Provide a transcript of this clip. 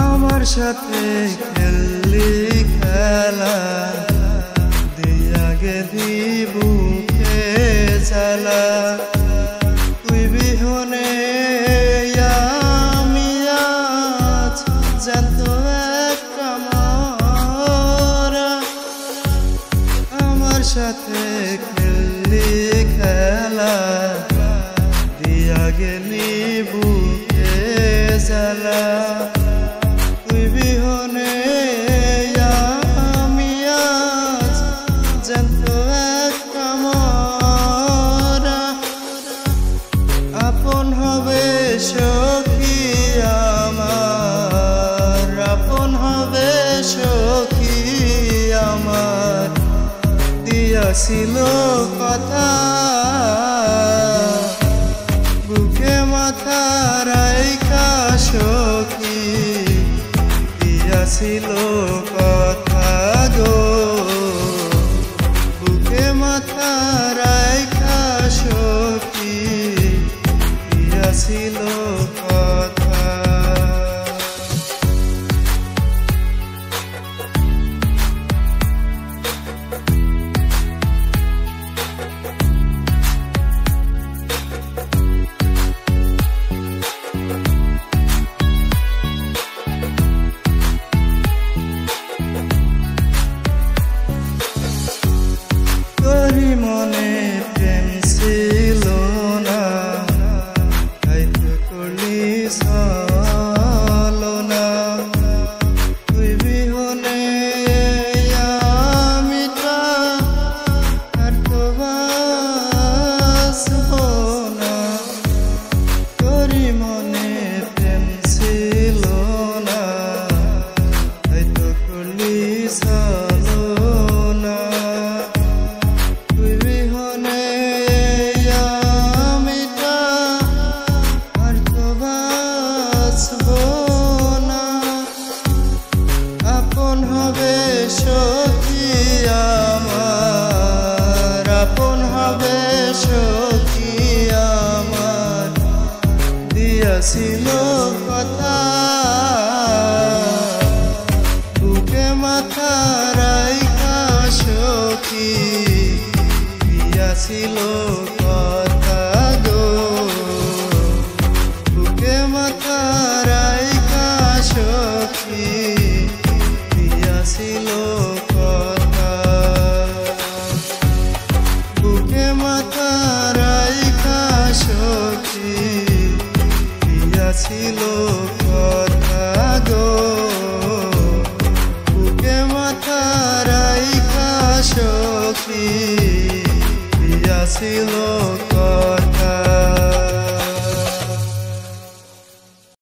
আমার সাথে খেললি খেলা দিয়া গেলি বুকে জ্বালা তুই বিহনে আমি আজ জ্যান্ত একটা মরা। আমার সাথে খেললি খেলা দিয়া গেলি বুকে জ্বালা তুই বিহনে আমি আজ জ্যান্ত একটা মরা। আপন হবে সখী আমার, আপন হবে সখী আমার, দিয়াছিল কথা বুকে মাথা রাইখা সখী, দিয়াছিল কথা গো বুকে মাথা রাইখা সখী, দিয়াছিল কথা। তোরি মনে প্রেম ছিল না, তাই তো করলি ছলনা। তুই বিহনে আমি আর তো বাঁচব না। তোরি মনে প্রেম ছিল না, তাই তো করলি ছলনা। তুই বিহনে আমি আর তো বাঁচব না। আপন হবে সখী আমার, আপন হবে সখী আমার, দিয়াছিল কথা বুকে মাথা রাইখা সখী, দিয়াছিল কথা গো বুকে মাথা রাইখা সখী, দিয়াছিল কথা বুকে মাথা রাইখা সখী, দিয়াছিল কথা গো বুকে মাথা রাইখা সখী, দিয়াছিল কথা।